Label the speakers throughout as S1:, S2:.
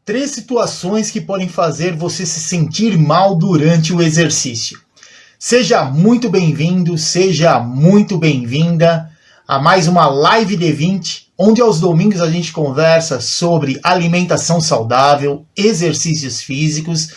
S1: Três situações que podem fazer você se sentir mal durante o exercício. Seja muito bem-vindo, seja muito bem-vinda a mais uma Live D20, onde aos domingos a gente conversa sobre alimentação saudável, exercícios físicos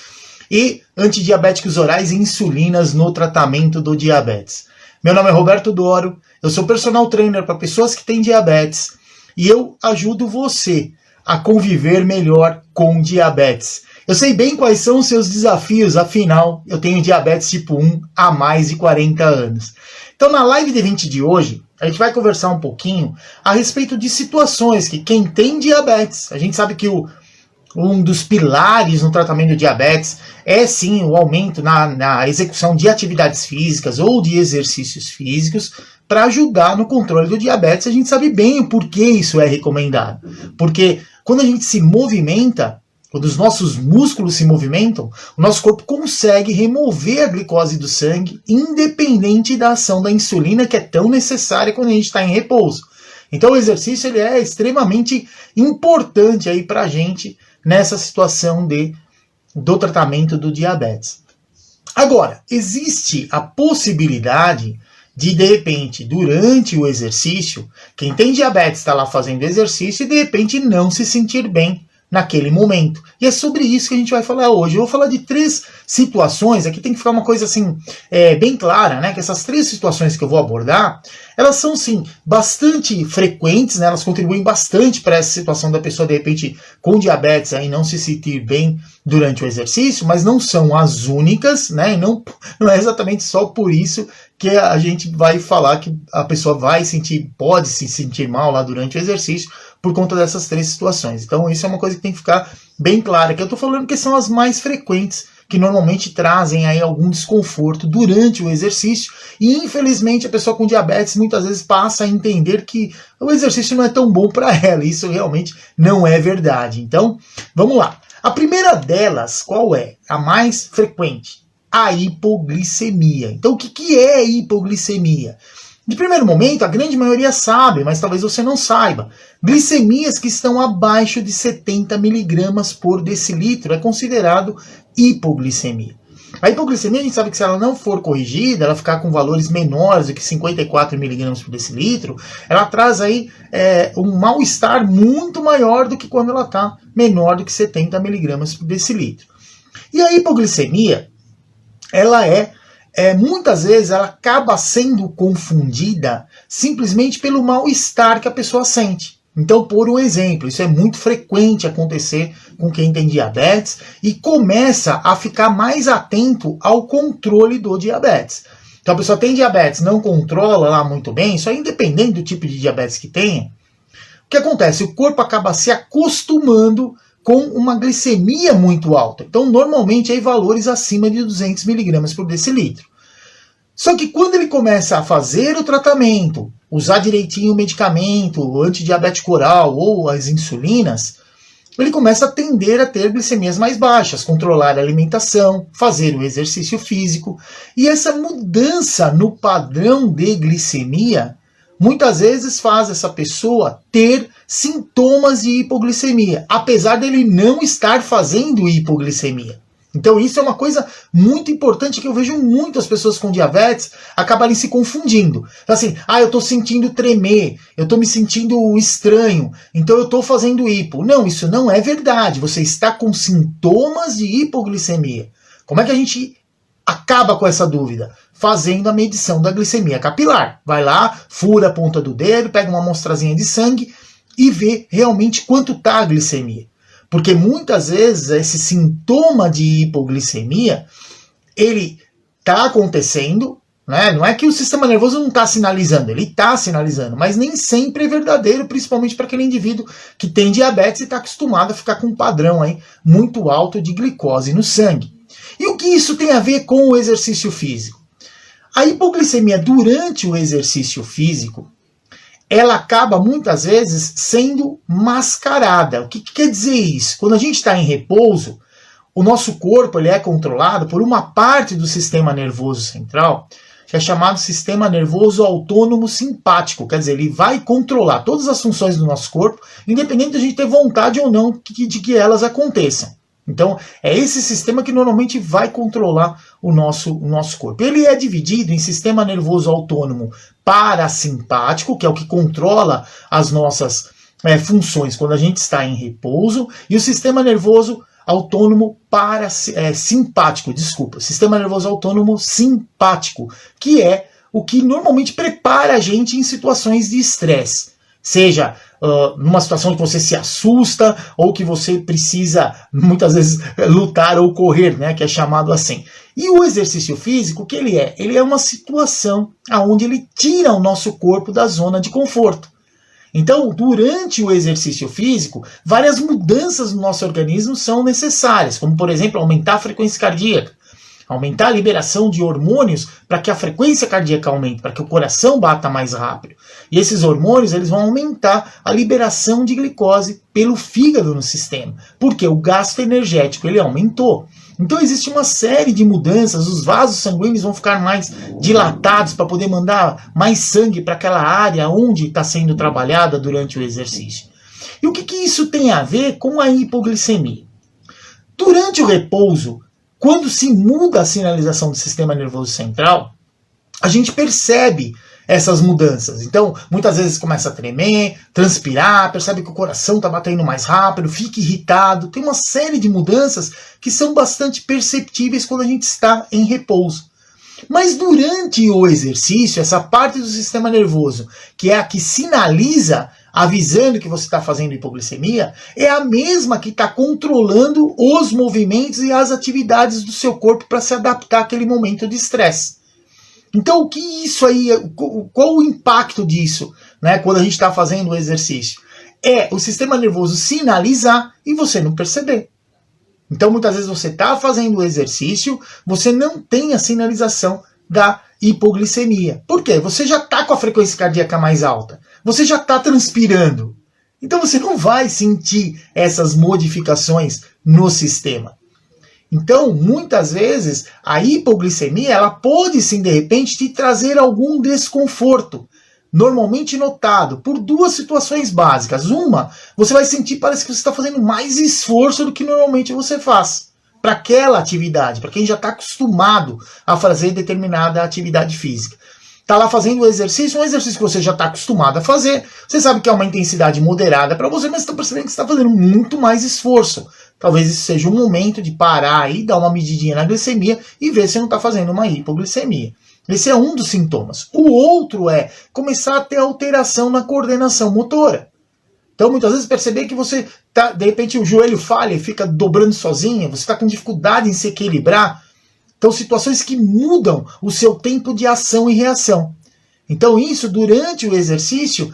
S1: e antidiabéticos orais e insulinas no tratamento do diabetes. Meu nome é Roberto Doro, eu sou personal trainer para pessoas que têm diabetes e eu ajudo você a conviver melhor com diabetes. Eu sei bem quais são os seus desafios, afinal, eu tenho diabetes tipo 1 há mais de 40 anos. Então, na Live D20 de hoje, a gente vai conversar um pouquinho a respeito de situações que quem tem diabetes, a gente sabe que um dos pilares no tratamento do diabetes é sim o aumento na execução de atividades físicas ou de exercícios físicos para ajudar no controle do diabetes. A gente sabe bem o porquê isso é recomendado. Porque quando a gente se movimenta, quando os nossos músculos se movimentam, o nosso corpo consegue remover a glicose do sangue, independente da ação da insulina, que é tão necessária quando a gente está em repouso. Então o exercício ele é extremamente importante aí para a gente nessa situação do tratamento do diabetes. Agora, existe a possibilidade de repente, durante o exercício, quem tem diabetes está lá fazendo exercício e de repente não se sentir bem naquele momento. E é sobre isso que a gente vai falar hoje. Eu vou falar de três situações, aqui tem que ficar uma coisa assim, bem clara, né? Que essas três situações que eu vou abordar, elas são sim bastante frequentes, né? Elas contribuem bastante para essa situação da pessoa de repente com diabetes aí não se sentir bem durante o exercício, mas não são as únicas, né? E não é exatamente só por isso que a gente vai falar que a pessoa pode se sentir mal lá durante o exercício por conta dessas três situações. Então isso é uma coisa que tem que ficar bem clara, que eu estou falando que são as mais frequentes, que normalmente trazem aí algum desconforto durante o exercício, e infelizmente a pessoa com diabetes muitas vezes passa a entender que o exercício não é tão bom para ela, e isso realmente não é verdade. Então, vamos lá. A primeira delas, qual é? A mais frequente? A hipoglicemia. Então, o que é hipoglicemia? De primeiro momento, a grande maioria sabe, mas talvez você não saiba. Glicemias que estão abaixo de 70 miligramas por decilitro é considerado hipoglicemia. A hipoglicemia, a gente sabe que se ela não for corrigida, ela ficar com valores menores do que 54 miligramas por decilitro, ela traz aí um mal-estar muito maior do que quando ela está menor do que 70 miligramas por decilitro. E a hipoglicemia, ela muitas vezes ela acaba sendo confundida simplesmente pelo mal-estar que a pessoa sente. Então, por um exemplo, isso é muito frequente acontecer com quem tem diabetes e começa a ficar mais atento ao controle do diabetes. Então, a pessoa tem diabetes, não controla lá muito bem, isso é independente do tipo de diabetes que tenha. O que acontece? O corpo acaba se acostumando com uma glicemia muito alta. Então, normalmente, aí valores acima de 200 miligramas por decilitro. Só que quando ele começa a fazer o tratamento, usar direitinho o medicamento, o antidiabético oral ou as insulinas, ele começa a tender a ter glicemias mais baixas, controlar a alimentação, fazer o exercício físico. E essa mudança no padrão de glicemia muitas vezes faz essa pessoa ter sintomas de hipoglicemia, apesar dele não estar fazendo hipoglicemia. Então isso é uma coisa muito importante que eu vejo muitas pessoas com diabetes acabarem se confundindo. Assim, eu estou sentindo tremer, eu estou me sentindo estranho, então eu estou fazendo hipo. Não, isso não é verdade. Você está com sintomas de hipoglicemia. Como é que a gente acaba com essa dúvida? Fazendo a medição da glicemia capilar. Vai lá, fura a ponta do dedo, pega uma amostrazinha de sangue e vê realmente quanto está a glicemia. Porque muitas vezes esse sintoma de hipoglicemia, ele está acontecendo, né? Não é que o sistema nervoso não está sinalizando, ele está sinalizando, mas nem sempre é verdadeiro, principalmente para aquele indivíduo que tem diabetes e está acostumado a ficar com um padrão aí muito alto de glicose no sangue. E o que isso tem a ver com o exercício físico? A hipoglicemia durante o exercício físico, ela acaba muitas vezes sendo mascarada. O que quer dizer isso? Quando a gente está em repouso, o nosso corpo ele é controlado por uma parte do sistema nervoso central que é chamado sistema nervoso autônomo simpático. Quer dizer, ele vai controlar todas as funções do nosso corpo, independente de a gente ter vontade ou não de que elas aconteçam. Então, é esse sistema que normalmente vai controlar o nosso corpo. Ele é dividido em sistema nervoso autônomo parasimpático, que é o que controla as nossas funções quando a gente está em repouso, e o sistema nervoso autônomo simpático, sistema nervoso autônomo simpático, que é o que normalmente prepara a gente em situações de estresse. Seja numa situação que você se assusta ou que você precisa, muitas vezes, lutar ou correr, né, que é chamado assim. E o exercício físico, o que ele é? Ele é uma situação onde ele tira o nosso corpo da zona de conforto. Então, durante o exercício físico, várias mudanças no nosso organismo são necessárias, como, por exemplo, aumentar a frequência cardíaca, aumentar a liberação de hormônios para que a frequência cardíaca aumente, para que o coração bata mais rápido. E esses hormônios eles vão aumentar a liberação de glicose pelo fígado no sistema, porque o gasto energético ele aumentou. Então existe uma série de mudanças, os vasos sanguíneos vão ficar mais dilatados para poder mandar mais sangue para aquela área onde está sendo trabalhada durante o exercício. E o que isso tem a ver com a hipoglicemia? Durante o repouso, quando se muda a sinalização do sistema nervoso central, a gente percebe essas mudanças. Então, muitas vezes começa a tremer, transpirar, percebe que o coração está batendo mais rápido, fica irritado. Tem uma série de mudanças que são bastante perceptíveis quando a gente está em repouso. Mas durante o exercício, essa parte do sistema nervoso, que é a que sinaliza, avisando que você está fazendo hipoglicemia, é a mesma que está controlando os movimentos e as atividades do seu corpo para se adaptar àquele momento de estresse. Então, o que isso aí, qual o impacto disso, né, quando a gente está fazendo o exercício? É o sistema nervoso sinalizar e você não perceber. Então, muitas vezes você está fazendo o exercício, você não tem a sinalização da hipoglicemia. Por quê? Você já está com a frequência cardíaca mais alta. Você já está transpirando. Então, você não vai sentir essas modificações no sistema. Então, muitas vezes, a hipoglicemia ela pode sim, de repente, te trazer algum desconforto. Normalmente notado por duas situações básicas. Uma, você vai sentir, parece que você está fazendo mais esforço do que normalmente você faz para aquela atividade, para quem já está acostumado a fazer determinada atividade física. Está lá fazendo um exercício que você já está acostumado a fazer, você sabe que é uma intensidade moderada para você, mas está percebendo que você está fazendo muito mais esforço. Talvez isso seja um momento de parar aí, dar uma medidinha na glicemia e ver se não está fazendo uma hipoglicemia. Esse é um dos sintomas. O outro é começar a ter alteração na coordenação motora. Então, muitas vezes, perceber que você tá, de repente, o joelho falha e fica dobrando sozinho, você está com dificuldade em se equilibrar. Então, situações que mudam o seu tempo de ação e reação. Então, isso, durante o exercício,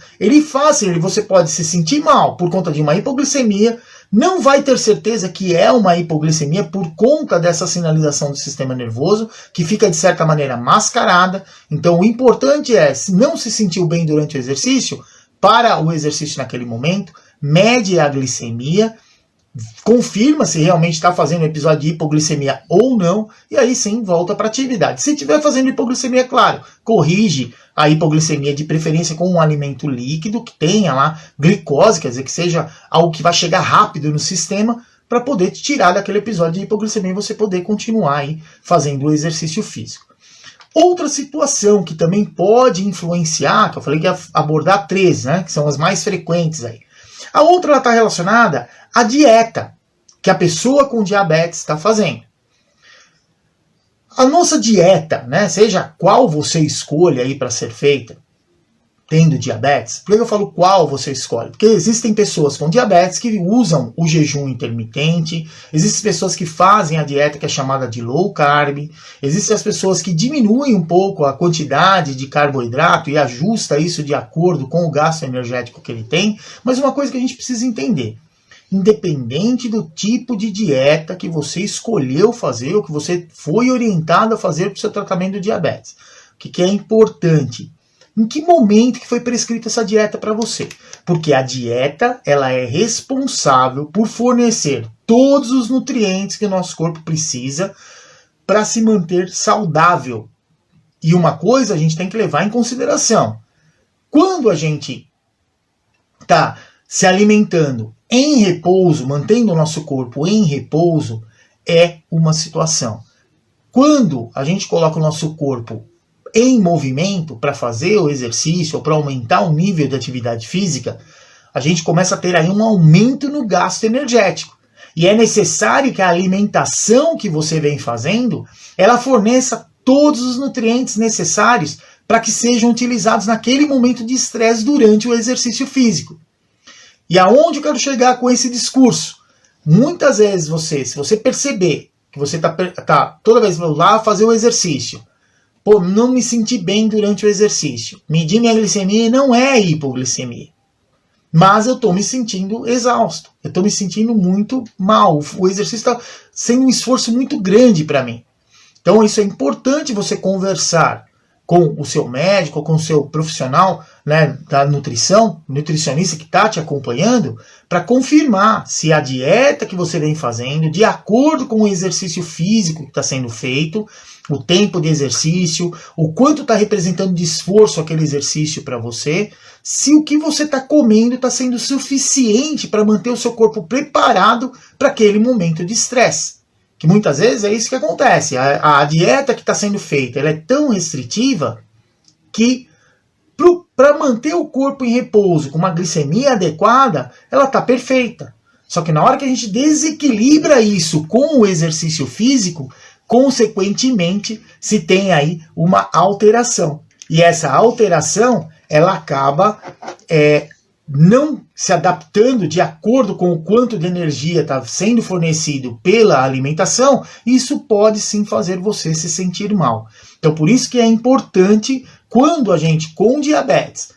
S1: você pode se sentir mal por conta de uma hipoglicemia, não vai ter certeza que é uma hipoglicemia por conta dessa sinalização do sistema nervoso, que fica, de certa maneira, mascarada. Então, o importante é, se não se sentiu bem durante o exercício, para o exercício naquele momento, mede a glicemia, confirma se realmente está fazendo um episódio de hipoglicemia ou não, e aí sim volta para a atividade. Se estiver fazendo hipoglicemia, claro, corrige a hipoglicemia de preferência com um alimento líquido que tenha lá glicose, quer dizer, que seja algo que vai chegar rápido no sistema para poder te tirar daquele episódio de hipoglicemia e você poder continuar aí fazendo o exercício físico. Outra situação que também pode influenciar, que eu falei que ia abordar 3, né, que são as mais frequentes aí. A outra está relacionada à dieta que a pessoa com diabetes está fazendo. A nossa dieta, né, seja qual você escolha aí para ser feita, tendo diabetes, por que eu falo qual você escolhe? Porque existem pessoas com diabetes que usam o jejum intermitente, existem pessoas que fazem a dieta que é chamada de low carb, existem as pessoas que diminuem um pouco a quantidade de carboidrato e ajusta isso de acordo com o gasto energético que ele tem, mas uma coisa que a gente precisa entender, independente do tipo de dieta que você escolheu fazer, ou que você foi orientado a fazer para o seu tratamento do diabetes, o que é importante? Em que momento que foi prescrita essa dieta para você? Porque a dieta ela é responsável por fornecer todos os nutrientes que o nosso corpo precisa para se manter saudável. E uma coisa a gente tem que levar em consideração. Quando a gente está se alimentando em repouso, mantendo o nosso corpo em repouso, é uma situação. Quando a gente coloca o nosso corpo em movimento para fazer o exercício ou para aumentar o nível de atividade física, a gente começa a ter aí um aumento no gasto energético. E é necessário que a alimentação que você vem fazendo, ela forneça todos os nutrientes necessários para que sejam utilizados naquele momento de estresse durante o exercício físico. E aonde eu quero chegar com esse discurso? Muitas vezes se você perceber que você tá toda vez lá fazer o exercício, não me senti bem durante o exercício, medir minha glicemia não é hipoglicemia, mas eu estou me sentindo exausto, eu estou me sentindo muito mal, o exercício está sendo um esforço muito grande para mim. Então isso é importante você conversar com o seu médico, com o seu profissional, né, da nutrição, nutricionista que está te acompanhando, para confirmar se a dieta que você vem fazendo, de acordo com o exercício físico que está sendo feito, o tempo de exercício, o quanto está representando de esforço aquele exercício para você, se o que você está comendo está sendo suficiente para manter o seu corpo preparado para aquele momento de estresse. Que muitas vezes é isso que acontece. A dieta que está sendo feita ela é tão restritiva que para manter o corpo em repouso com uma glicemia adequada, ela está perfeita. Só que na hora que a gente desequilibra isso com o exercício físico, consequentemente se tem aí uma alteração. E essa alteração ela acaba não se adaptando de acordo com o quanto de energia está sendo fornecido pela alimentação, isso pode sim fazer você se sentir mal. Então por isso que é importante, quando a gente com diabetes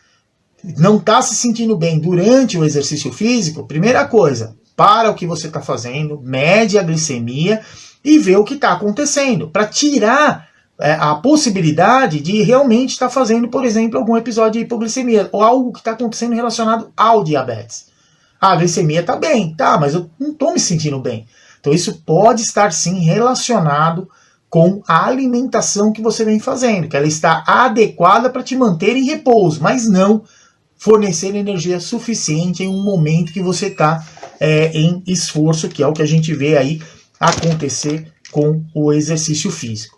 S1: não está se sentindo bem durante o exercício físico, primeira coisa, para o que você está fazendo, mede a glicemia e vê o que está acontecendo, para tirar a possibilidade de realmente estar fazendo, por exemplo, algum episódio de hipoglicemia, ou algo que está acontecendo relacionado ao diabetes. A glicemia está bem, tá, mas eu não estou me sentindo bem. Então isso pode estar sim relacionado com a alimentação que você vem fazendo, que ela está adequada para te manter em repouso, mas não fornecer energia suficiente em um momento que você está em esforço, que é o que a gente vê aí acontecer com o exercício físico.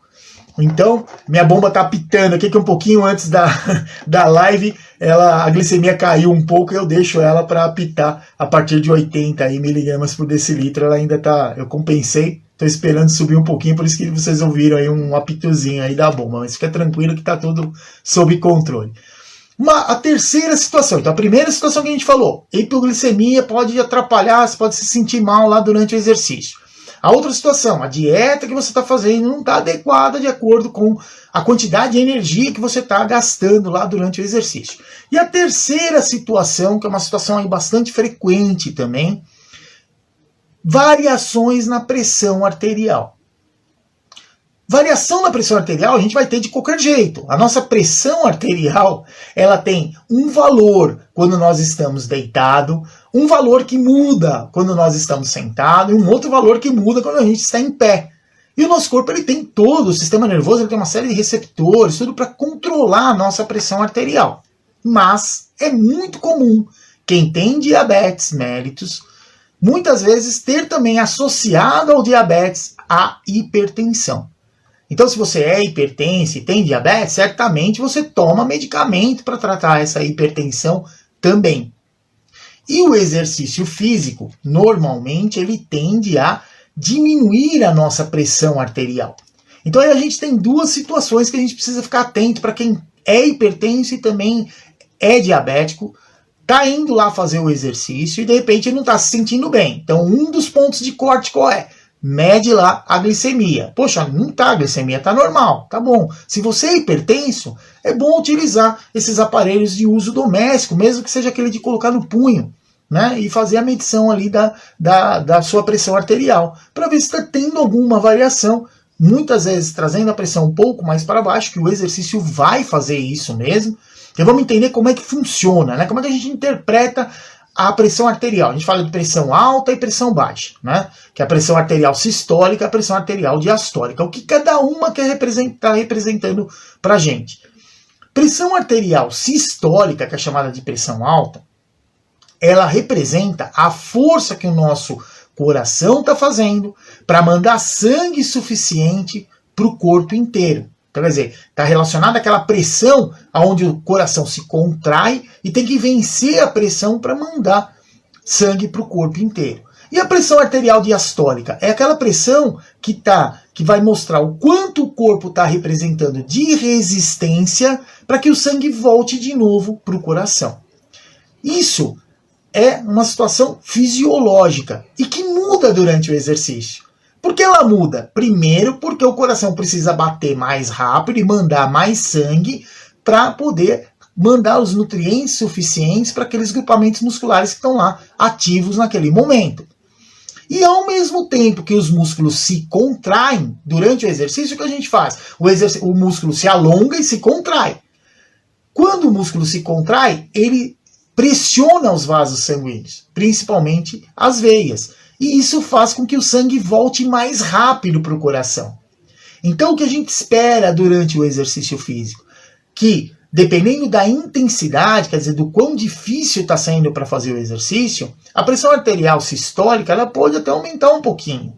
S1: Então, minha bomba tá apitando aqui, que um pouquinho antes da live, a glicemia caiu um pouco e eu deixo ela para apitar a partir de 80 aí, miligramas por decilitro. Ela ainda tá, eu compensei, tô esperando subir um pouquinho, por isso que vocês ouviram aí um apitozinho aí da bomba, mas fica tranquilo que tá tudo sob controle. A terceira situação, então a primeira situação que a gente falou, hipoglicemia pode atrapalhar, você pode se sentir mal lá durante o exercício. A outra situação, a dieta que você está fazendo não está adequada de acordo com a quantidade de energia que você está gastando lá durante o exercício. E a terceira situação, que é uma situação aí bastante frequente também, variações na pressão arterial. Variação na pressão arterial a gente vai ter de qualquer jeito. A nossa pressão arterial, ela tem um valor quando nós estamos deitados, um valor que muda quando nós estamos sentados e um outro valor que muda quando a gente está em pé. E o nosso corpo ele tem todo, o sistema nervoso ele tem uma série de receptores, tudo para controlar a nossa pressão arterial. Mas é muito comum quem tem diabetes mellitus, muitas vezes ter também associado ao diabetes a hipertensão. Então, se você é hipertenso e tem diabetes, certamente você toma medicamento para tratar essa hipertensão também. E o exercício físico, normalmente, ele tende a diminuir a nossa pressão arterial. Então, aí a gente tem duas situações que a gente precisa ficar atento para quem é hipertenso e também é diabético, está indo lá fazer o exercício e, de repente, não está se sentindo bem. Então, um dos pontos de corte qual é? Mede lá a glicemia. Poxa, não tá, a glicemia tá normal, tá bom. Se você é hipertenso, é bom utilizar esses aparelhos de uso doméstico, mesmo que seja aquele de colocar no punho, né? E fazer a medição ali da sua pressão arterial, para ver se está tendo alguma variação. Muitas vezes trazendo a pressão um pouco mais para baixo, que o exercício vai fazer isso mesmo. Então vamos entender como é que funciona, né? Como é que a gente interpreta a pressão arterial. A gente fala de pressão alta e pressão baixa, né? Que é a pressão arterial sistólica e a pressão arterial diastólica. O que cada uma quer representar, representando para a gente. Pressão arterial sistólica, que é chamada de pressão alta, ela representa a força que o nosso coração está fazendo para mandar sangue suficiente para o corpo inteiro. Então, quer dizer, está relacionada àquela pressão onde o coração se contrai e tem que vencer a pressão para mandar sangue para o corpo inteiro. E a pressão arterial diastólica é aquela pressão que vai mostrar o quanto o corpo está representando de resistência para que o sangue volte de novo para o coração. Isso é uma situação fisiológica e que muda durante o exercício. Por que ela muda? Primeiro, porque o coração precisa bater mais rápido e mandar mais sangue para poder mandar os nutrientes suficientes para aqueles grupamentos musculares que estão lá ativos naquele momento. E ao mesmo tempo que os músculos se contraem durante o exercício, o que a gente faz? O músculo se alonga e se contrai. Quando o músculo se contrai, ele pressiona os vasos sanguíneos, principalmente as veias. E isso faz com que o sangue volte mais rápido para o coração. Então, o que a gente espera durante o exercício físico? Que, dependendo da intensidade, quer dizer, do quão difícil está sendo para fazer o exercício, a pressão arterial sistólica ela pode até aumentar um pouquinho.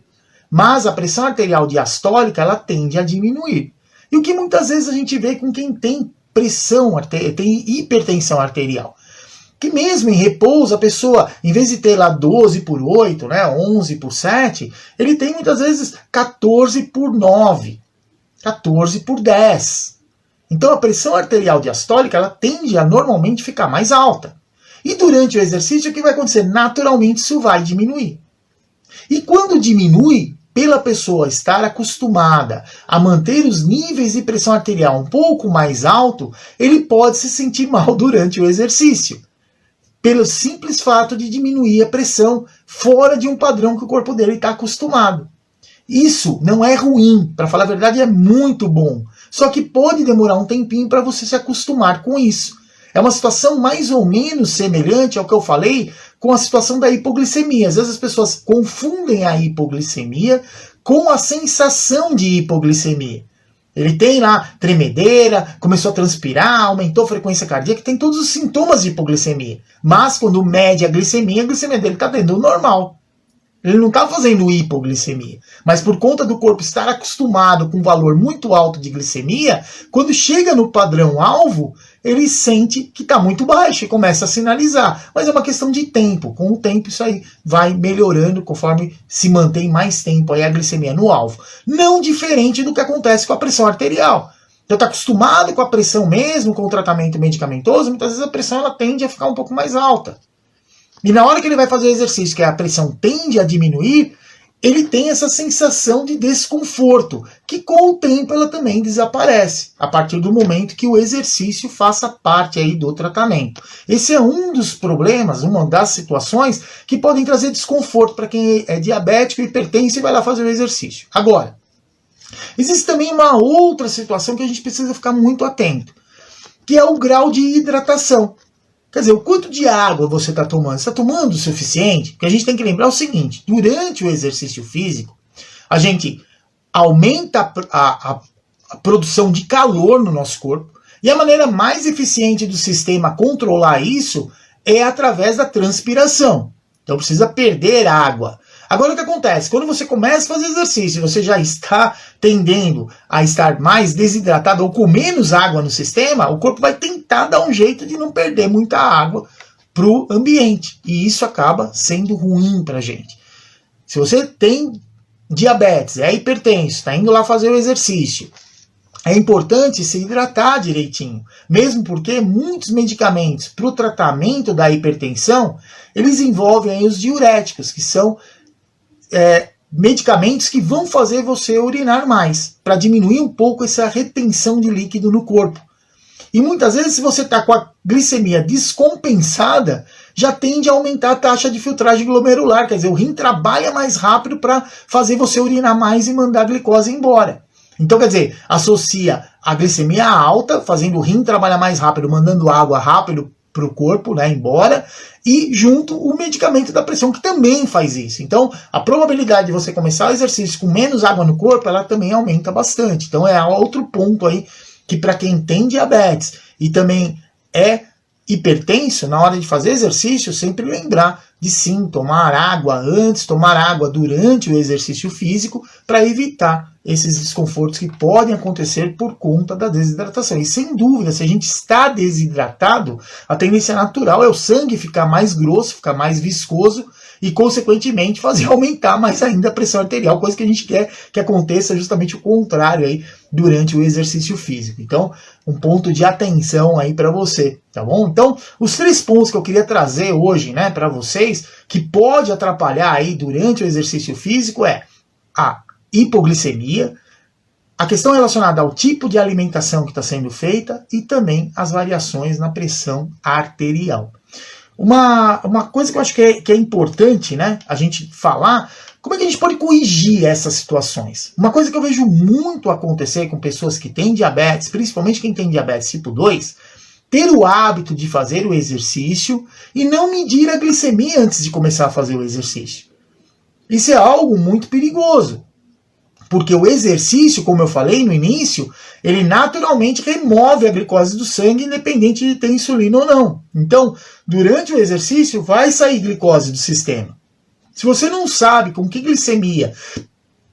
S1: Mas a pressão arterial diastólica ela tende a diminuir. E o que muitas vezes a gente vê com quem tem tem hipertensão arterial. Que mesmo em repouso, a pessoa, em vez de ter lá 12 por 8, né, 11 por 7, ele tem muitas vezes 14 por 9, 14 por 10. Então a pressão arterial diastólica ela tende a normalmente ficar mais alta. E durante o exercício, o que vai acontecer? Naturalmente isso vai diminuir. E quando diminui, pela pessoa estar acostumada a manter os níveis de pressão arterial um pouco mais alto, ele pode se sentir mal durante o exercício. Pelo simples fato de diminuir a pressão fora de um padrão que o corpo dele está acostumado. Isso não é ruim, para falar a verdade é muito bom. Só que pode demorar um tempinho para você se acostumar com isso. É uma situação mais ou menos semelhante ao que eu falei com a situação da hipoglicemia. Às vezes as pessoas confundem a hipoglicemia com a sensação de hipoglicemia. Ele tem lá tremedeira, começou a transpirar, aumentou a frequência cardíaca, tem todos os sintomas de hipoglicemia. Mas quando mede a glicemia dele está dentro do normal. Ele não está fazendo hipoglicemia. Mas por conta do corpo estar acostumado com um valor muito alto de glicemia, quando chega no padrão alvo, ele sente que está muito baixo e começa a sinalizar. Mas é uma questão de tempo. Com o tempo isso aí vai melhorando conforme se mantém mais tempo aí a glicemia no alvo. Não diferente do que acontece com a pressão arterial. Então está acostumado com a pressão mesmo, com o tratamento medicamentoso, muitas vezes a pressão ela tende a ficar um pouco mais alta. E na hora que ele vai fazer o exercício, que a pressão tende a diminuir, ele tem essa sensação de desconforto, que com o tempo ela também desaparece, a partir do momento que o exercício faça parte aí do tratamento. Esse é um dos problemas, uma das situações que podem trazer desconforto para quem é diabético, hipertenso e vai lá fazer o exercício. Agora, existe também uma outra situação que a gente precisa ficar muito atento, que é o grau de hidratação. Quer dizer, o quanto de água você está tomando? Você está tomando o suficiente? Porque a gente tem que lembrar o seguinte, durante o exercício físico, a gente aumenta a produção de calor no nosso corpo, e a maneira mais eficiente do sistema controlar isso é através da transpiração. Então precisa perder água. Agora o que acontece? Quando você começa a fazer exercício, você já está tendendo a estar mais desidratado ou com menos água no sistema, o corpo vai tentar dar um jeito de não perder muita água para o ambiente. E isso acaba sendo ruim para a gente. Se você tem diabetes, é hipertenso, está indo lá fazer o exercício, é importante se hidratar direitinho. Mesmo porque muitos medicamentos para o tratamento da hipertensão, eles envolvem aí os diuréticos, que são medicamentos que vão fazer você urinar mais, para diminuir um pouco essa retenção de líquido no corpo. E muitas vezes, se você está com a glicemia descompensada, já tende a aumentar a taxa de filtragem glomerular, quer dizer, o rim trabalha mais rápido para fazer você urinar mais e mandar a glicose embora. Então, quer dizer, associa a glicemia alta, fazendo o rim trabalhar mais rápido, mandando água rápido para o corpo, né, embora, e junto o medicamento da pressão, que também faz isso. Então, a probabilidade de você começar o exercício com menos água no corpo, ela também aumenta bastante. Então, é outro ponto aí, que para quem tem diabetes e também é hipertenso, na hora de fazer exercício, sempre lembrar de sim tomar água antes, tomar água durante o exercício físico, para evitar esses desconfortos que podem acontecer por conta da desidratação. E sem dúvida, se a gente está desidratado, a tendência natural é o sangue ficar mais grosso, ficar mais viscoso e, consequentemente, fazer aumentar mais ainda a pressão arterial, coisa que a gente quer que aconteça justamente o contrário aí durante o exercício físico. Então, um ponto de atenção aí para você, tá bom? Então, os 3 pontos que eu queria trazer hoje, né, para vocês, que pode atrapalhar aí durante o exercício físico é a hipoglicemia, a questão relacionada ao tipo de alimentação que está sendo feita e também as variações na pressão arterial. Uma coisa que eu acho que é importante, né, a gente falar, como é que a gente pode corrigir essas situações? Uma coisa que eu vejo muito acontecer com pessoas que têm diabetes, principalmente quem tem diabetes tipo 2, ter o hábito de fazer o exercício e não medir a glicemia antes de começar a fazer o exercício. Isso é algo muito perigoso. Porque o exercício, como eu falei no início, ele naturalmente remove a glicose do sangue, independente de ter insulina ou não. Então, durante o exercício, vai sair glicose do sistema. Se você não sabe com que glicemia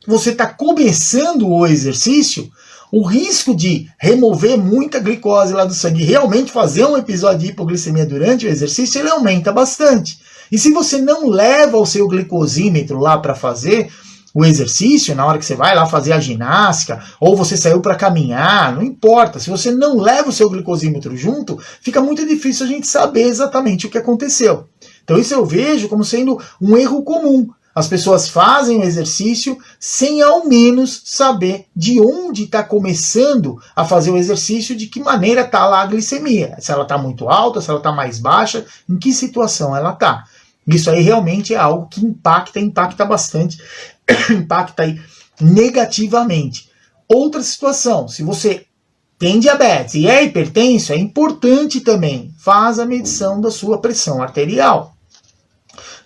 S1: você está começando o exercício, o risco de remover muita glicose lá do sangue e realmente fazer um episódio de hipoglicemia durante o exercício, ele aumenta bastante. E se você não leva o seu glicosímetro lá para fazer o exercício, na hora que você vai lá fazer a ginástica, ou você saiu para caminhar, não importa. Se você não leva o seu glicosímetro junto, fica muito difícil a gente saber exatamente o que aconteceu. Então isso eu vejo como sendo um erro comum. As pessoas fazem o exercício sem ao menos saber de onde está começando a fazer o exercício, de que maneira está lá a glicemia. Se ela está muito alta, se ela está mais baixa, em que situação ela está. Isso aí realmente é algo que impacta bastante, impacta aí negativamente. Outra situação, se você tem diabetes e é hipertenso, é importante também, faz a medição da sua pressão arterial.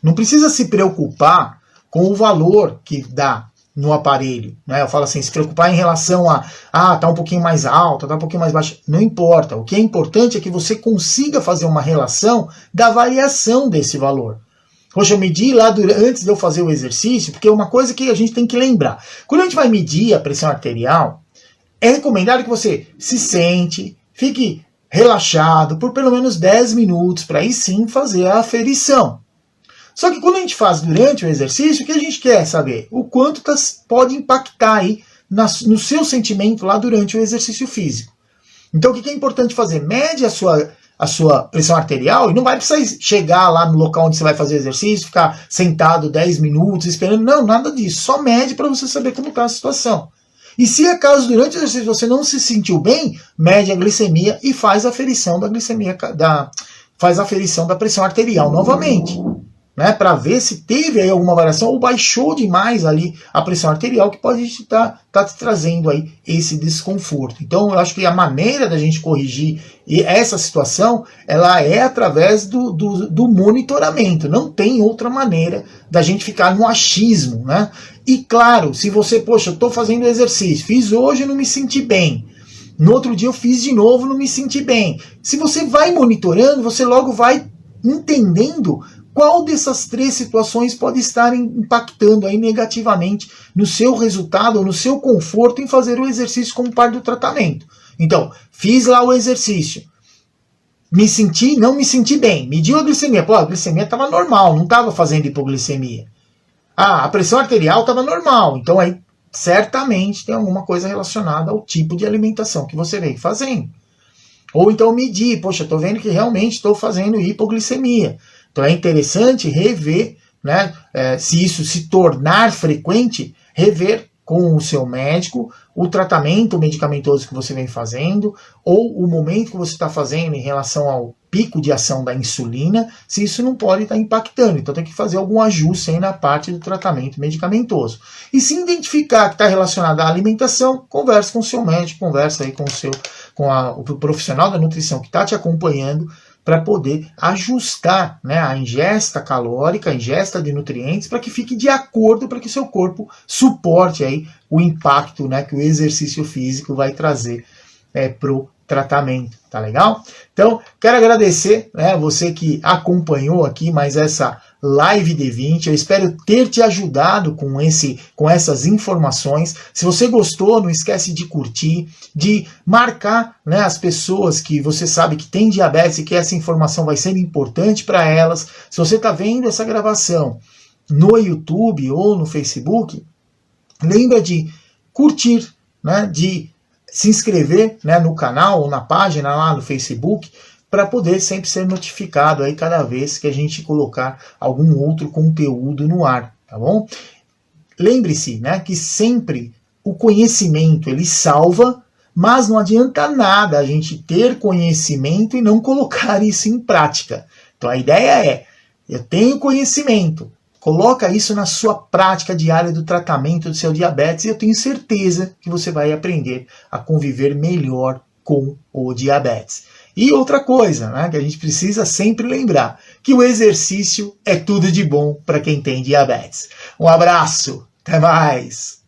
S1: Não precisa se preocupar com o valor que dá no aparelho, né? Eu falo assim, se preocupar em relação tá um pouquinho mais alta, tá um pouquinho mais baixa, não importa. O que é importante é que você consiga fazer uma relação da variação desse valor. Poxa, eu medi lá antes de eu fazer o exercício, porque é uma coisa que a gente tem que lembrar. Quando a gente vai medir a pressão arterial, é recomendado que você se sente, fique relaxado por pelo menos 10 minutos, para aí sim fazer a aferição. Só que quando a gente faz durante o exercício, o que a gente quer saber? O quanto pode impactar aí no seu sentimento lá durante o exercício físico. Então o que é importante fazer? Mede a sua pressão arterial e não vai precisar chegar lá no local onde você vai fazer o exercício, ficar sentado 10 minutos esperando. Não, nada disso. Só mede para você saber como está a situação. E se acaso durante o exercício você não se sentiu bem, mede a glicemia e faz a aferição da glicemia, faz a aferição da pressão arterial novamente. Né, para ver se teve aí alguma variação ou baixou demais ali a pressão arterial, que pode estar te trazendo aí esse desconforto. Então eu acho que a maneira da gente corrigir essa situação, ela é através do monitoramento. Não tem outra maneira da gente ficar no achismo, né? E claro, se você, poxa, eu estou fazendo exercício, fiz hoje e não me senti bem. No outro dia eu fiz de novo, não me senti bem. Se você vai monitorando, você logo vai entendendo qual dessas 3 situações pode estar impactando aí negativamente no seu resultado ou no seu conforto em fazer o exercício como parte do tratamento. Então, fiz lá o exercício, não me senti bem, mediu a glicemia, a glicemia estava normal, não estava fazendo hipoglicemia. A pressão arterial estava normal, então aí certamente tem alguma coisa relacionada ao tipo de alimentação que você vem fazendo. Ou então medir, estou vendo que realmente estou fazendo hipoglicemia. Então é interessante rever, né, se isso se tornar frequente, rever com o seu médico o tratamento medicamentoso que você vem fazendo, ou o momento que você está fazendo em relação ao pico de ação da insulina, se isso não pode estar impactando. Então tem que fazer algum ajuste aí na parte do tratamento medicamentoso. E se identificar que está relacionado à alimentação, converse com o seu médico, converse aí com o profissional da nutrição que está te acompanhando, para poder ajustar, né, a ingesta calórica, a ingesta de nutrientes, para que fique de acordo, para que o seu corpo suporte aí o impacto, né, que o exercício físico vai trazer para o tratamento, tá legal? Então, quero agradecer, né, você que acompanhou aqui mais essa live D20, eu espero ter te ajudado com essas informações. Se você gostou, não esquece de curtir, de marcar, né, as pessoas que você sabe que tem diabetes e que essa informação vai ser importante para elas. Se você está vendo essa gravação no YouTube ou no Facebook, lembra de curtir, né, de se inscrever, né, no canal ou na página lá no Facebook, para poder sempre ser notificado aí cada vez que a gente colocar algum outro conteúdo no ar, tá bom? Lembre-se, né, que sempre o conhecimento ele salva, mas não adianta nada a gente ter conhecimento e não colocar isso em prática. Então a ideia é, eu tenho conhecimento, coloca isso na sua prática diária do tratamento do seu diabetes e eu tenho certeza que você vai aprender a conviver melhor com o diabetes. E outra coisa, né, que a gente precisa sempre lembrar, que o exercício é tudo de bom para quem tem diabetes. Um abraço, até mais!